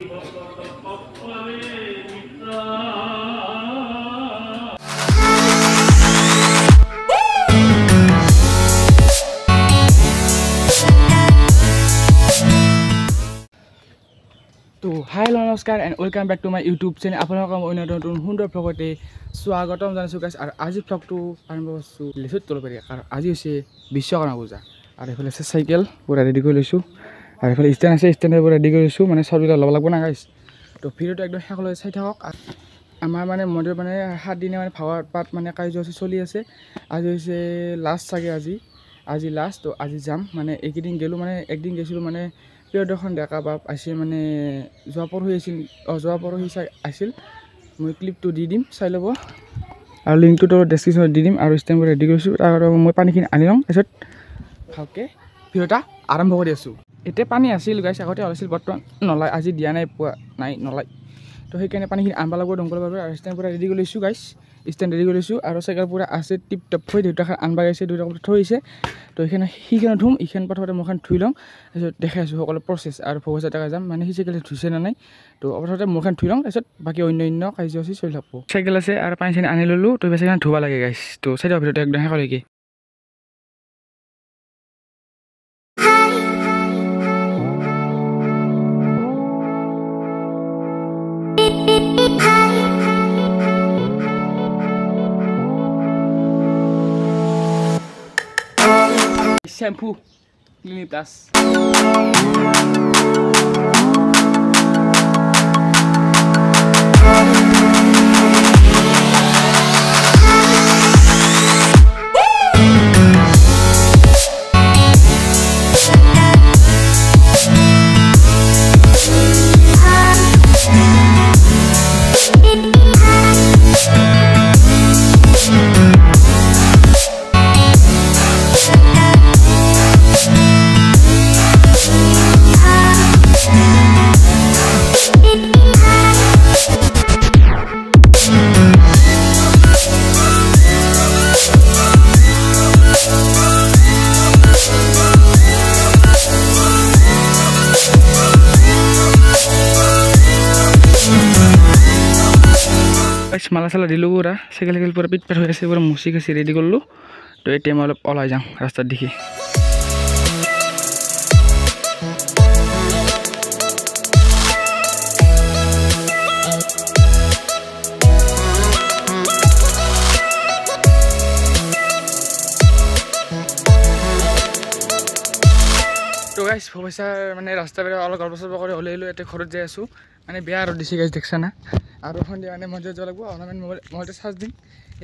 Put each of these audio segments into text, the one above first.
তো হাই নমস্কাৰ and welcome back to my YouTube channel আপোনালোকৰ মই নতুন সুন্দৰ ভ্লগতে স্বাগতম জনাইছোঁ গাইছ। আৰু আজি ভ্লগটো আৰম্ভ কৰিছোঁ লেচুত তলপেৰি, কাৰণ আজি হৈছে বিশ্বকৰ্মা পূজা। আৰু এইফালে আছে চাইকেল পুৰা ৰেডি কৰি লৈছোঁ, আৰু এইফালে ষ্টেণ্ড আছে, ষ্টেণ্ডৰ পুৰা ৰেডি কৰি লৈছোঁ, মানে চববিলাক ল'ব লাগব না গাইছ। তো ভিডিঅ'টো একদম শেষলৈ চাই থাকক। আমাৰ মানে মন্দিৰত মানে 7 দিনে মানে ভাগৱত পাঠ মানে কাৰ্যসূচী চলি আছে। আজি হৈছে লাষ্ট চাগে, আজি লাষ্ট। তো আজি যাম, মানে এইকেইদিন গ'লোঁ, মানে একদিন গৈছিলোঁ মানে প্ৰিয়দৰ্শন ডেকা বাপ আছিল, মানে যোৱা পৰহি চাই আছিল। মই ক্লিপটো দি দিম, চাই ল'ব, আৰু লিংকটোতো ডেছক্ৰিপশ্যনত দি দিম। আৰু ষ্টেম্পবোৰ ৰেডি কৰিছোঁ, আৰু মই পানীখিনি আনি লওঁ, তাৰপিছত ভালকৈ ভিডিঅ'টা আৰম্ভ কৰি আছোঁ। এতিয়া পানী আছিল গাইছ, আগতে ওলাইছিল, বৰ্তমান নলায়, আজি দিয়া নাই, পোৱা নাই, নলায়। তো সেইকাৰণে পানীখিনি আনিব লাগিব দমকলৰ বাবে। আৰু ষ্টেণ্ড পূৰা ৰেডি কৰি লৈছোঁ গাইছ, ষ্টেণ্ড ৰেডি কৰি লৈছোঁ, আৰু চাইকেল পূৰা আছে টিপ টপ হৈ দেউতাখন আনবা গৈছে, দুটা থৈছে। তো সিখানে ধুম, ইখান প্ৰথমতে মুখখন ধুই লওঁ, তাৰপিছত দেখাই আছোঁ সকলো প্ৰচেছ। আৰু ভৱিষ্যত দেখা যাম, মানে সি চাইকেল ধুইছে নে নাই। তো প্ৰথমতে মুখখন ধুই লওঁ, তাৰপিছত বাকী অন্য কাৰ্যসূচী চলি থাকব। চাইকেল আছে আৰু পানী চানী আনি ল'লোঁ, তো চাইকেলখন ধুব লাগে গাইছ। তো চাই দিয়ক ভিডিঅ'টো একদম শেষলৈকে। Shampoo clinic plus. মালা চালা দিলোঁ পুৰা, চাইকেল পুৰা পিট পাট হৈ আছে, পুৰা মুচি খাচি ৰেডি কৰিলোঁ। তো এতিয়া মই অলপ ওলাই যাওঁ ৰাস্তাত দেখি। তো গাইছ ভৱিষ্যত মানে ৰাস্তাবিলাক অলপ গল্প চল্প কৰি ওলাই আহিলোঁ, এতিয়া ঘৰত যাই আছোঁ। মানে বেয়া ৰ'দ দিছে গাইছ, দেখছা না। আৰু সন্ধিয়া মানে মন্দিৰত যাব লাগিব, অলপমান মোবাইলটো চাৰ্জ দিম।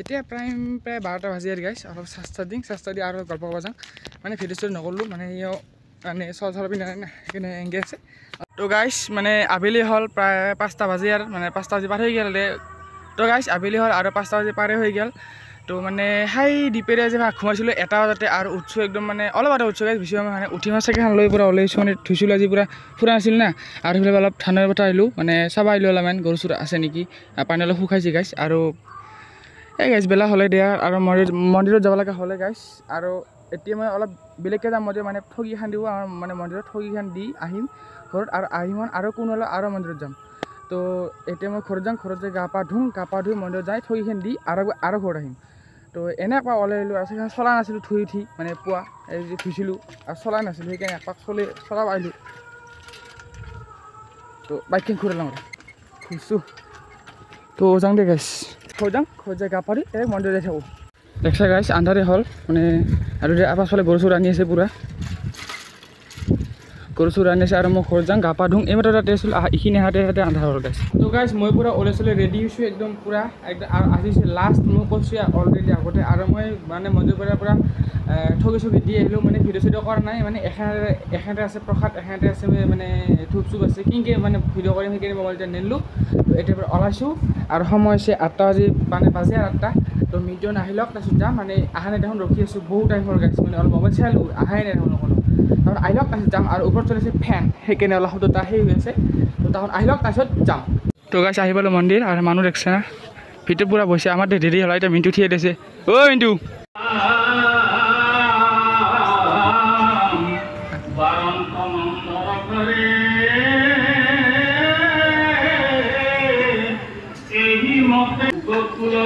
এতিয়া প্ৰায় 12টা বাজি আৰু গাইছ, অলপ চাৰ্জ দি আৰু গল্প কৰিব যাওঁ। মানে ভিডিঅ' চিডিঅ' নকৰিলোঁ, মানে মানে চল পিনে সেইকাৰণে এংগে আছে। তো গাইছ মানে আবেলি হ'ল, প্ৰায় 5টা বাজি, আৰু মানে 5টা বাজি পাৰ হৈ গ'ল। তো গাইছ আবেলি হ'ল আৰু 5টা বাজি পাৰে হৈ গ'ল। তো মানে হাই দিপেৰে যে ঘুমাইছিলোঁ 1টা বজাতে, আৰু উঠছোঁ একদম মানে অলপ এটা উঠছোঁ গাইছ, বেছি সময় মানে উঠি মই চাইকেলখন লৈ পুৰা ওলাইছোঁ, মানে ধুইছিলোঁ আজি পুৰা ফুৰা নাছিল না। আৰু সেইফালে অলপ ঠাণ্ডাৰ বতৰ আহিলোঁ, মানে চাব আহিলোঁ অলপমান গৰু চৰু আছে নেকি, পানী অলপ শুকাইছে গাইছ। আৰু এই গাইছ বেলা হ'লে দিয়া, আৰু মন্দিৰত যাব লগা হ'লে গাইছ। আৰু এতিয়া মই অলপ বেলেগকৈ যাম মন্দিৰত, মানে ঠগিখন দিওঁ, আমাৰ মানে মন্দিৰত ঠগিখন দি আহিম ঘৰত, আৰু আহিম আৰু কোনো হ'লে আৰু মন্দিৰত যাম। তো এতিয়া মই ঘৰত যাম, ঘৰত যাই গা পা ধুই মন্দিৰত যাই ঠগিখন দি আৰু ঘৰত আহিম। তো এনেকুৱা ওলাই আহিলোঁ, আৰু চাইকেলখন চলা নাছিলোঁ, ধুই উঠি মানে পুৱা এই যে ধুইছিলোঁ আৰু চলাই নাছিলোঁ, সেইকাৰণে একপাক চলাব আহিলোঁ। তো বাইকখন ঘূৰাই লওঁ, ঘূৰছোঁ। তো যাওঁ দে গাইছ, ঘৰত যাই গা পা ধুই এই মন্দিৰত যাই থাকোঁ। দেখছা গাইছ আন্ধাৰে হ'ল, মানে আৰু পাছফালে গৰু চৰু আনি আছে, পুৰা গৰু চৰু আনি আছে। আৰু মই ঘৰত যাওঁ, গা পা ধুওঁ, এইমাত্ৰ তাতে আছিলোঁ, এইখিনি হাতে আন্ধাৰ হ'ল গাইছ। তো গাইছ মই পুৰা ওলাইছিলোঁ, ৰেডি হৈছোঁ একদম পুৰা একদম। আৰু আজি লাষ্ট মই কৈছোঁ অলৰেডি আগতে, আৰু মই মানে মন্দিৰৰ পৰা ঠগি দি আহিলোঁ, মানে ভিডিঅ' চিডিঅ' কৰা নাই, মানে এখেতে আছে প্ৰসাদ, এখেতে আছে মানে ধূপ চুপ আছে, কিনকৈ মানে ভিডিঅ' কৰিম সেইকাৰণে মোবাইল এতিয়া নিলোঁ। তো এতিয়াৰ পৰা ওলাইছোঁ, আৰু সময় হৈছে 8টা বাজে আৰু 8টা। তো মিডিঅ' নাহি লওক, তাৰপিছত যাম, মানে আহা নাই দেখোন, ৰখি আছোঁ বহুত টাইম হ'ল গাইছ, মানে অলপ মোবাইল চালোঁ, আহাই নাই দেখোন অকণো। তাৰপিছত আহি লওক, তাৰপিছত যাম। আৰু ওপৰত চলিছে ফেন, সেইকাৰণে অলপ শব্দটা হৈ আছে। তো তাহোন আহি লওক, তাৰপিছত যাম। তো গাইছ আহি পালোঁ মন্দিৰ, আৰু মানুহ দেখছে না, ভিতৰত পূৰা বহিছে। আমাৰ দেৰি হ'ল, এতিয়া মিণ্টু থিয়ে দিছে। অ' মিণ্টু তো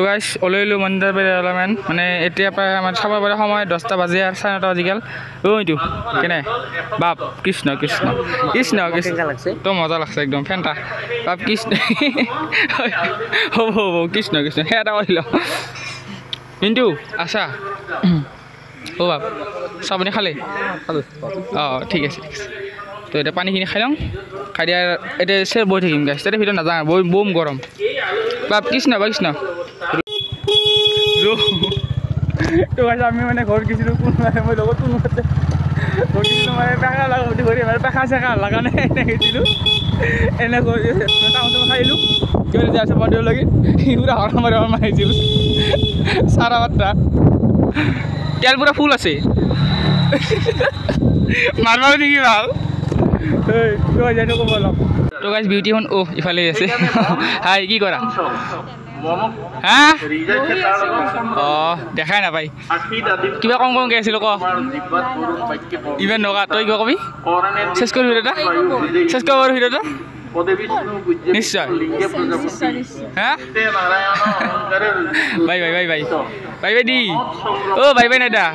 গাইছ ওলাইলো মন্দিৰ পৰা অলপমান মানে এতিয়া প্ৰায় আমাৰ চাব পাৰে সময় 10টা বাজি আৰু 9:30 বাজি গ'ল ওইটো কেনে বাপ কৃষ্ণ কৃষ্ণ কৃষ্ণ কৃষ্ণ তো মজা লাগছে একদম ফেন্টা বাপ কৃষ্ণ হ'ব কৃষ্ণ কৃষ্ণ হেটা কৰিল কিন্তু আছা ও বাপ চাবনি খালে ঠিক আছে তো এটা পানীখিনি খাই লওঁ খাই দিয়া এতিয়া চেৰ বৈ থাকিম গাইছ তাতে ভিতৰত নাযাওঁ বম গৰম বাপ কৃষ্ণ কৃষ্ণ তো গাইছ আমি মানে ঘৰত গৈছিলোঁ কোনোবাই মই লগত কোনোবাতে গৈছিলোঁ মানে পেখা লগা ঘূৰি মানে পেখা চেখা লগা নাই এনে গৈছিলোঁ এনে কৰি টাউনটো খাইলোঁ কিবা যে আছে মন্দিৰলৈকে পুৰা হৰ মাৰিছিলোঁ চাৰা বাৰ্তা তেল পুৰা ফুল আছে মাৰবা নেকি ভাল তো গাইছ বিউটিখন ইফালে আছে হাই কি কৰা হা দেখাই নাপাই কিবা কম কমকৈ আছিলোঁ ক ইমান নকা তই কিবা কবি চেষ্ কৰি এটা চেষ্ কৰিব ভিডিঅ'টা নিশ্চয় হা bye bye bye bye bye by the bye bye নাই দা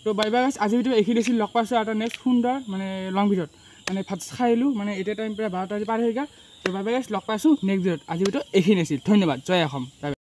তো বাই বাই আজি ভিডিঅ' এইখিনি আছিল লগ পাইছোঁ এটা নেক্সট সুন্দৰ মানে লং ভিডিঅ'ত মানে ভাত খাই আহিলোঁ মানে এতিয়া টাইম প্ৰায় 12টা পাৰ হৈ গ'ল তো বাই বাই লগ পাইছোঁ নেক্সট ভিডিঅ'ত আজি ভিডিঅ' এইখিনি আছিল ধন্যবাদ জয় অসম বাই বাই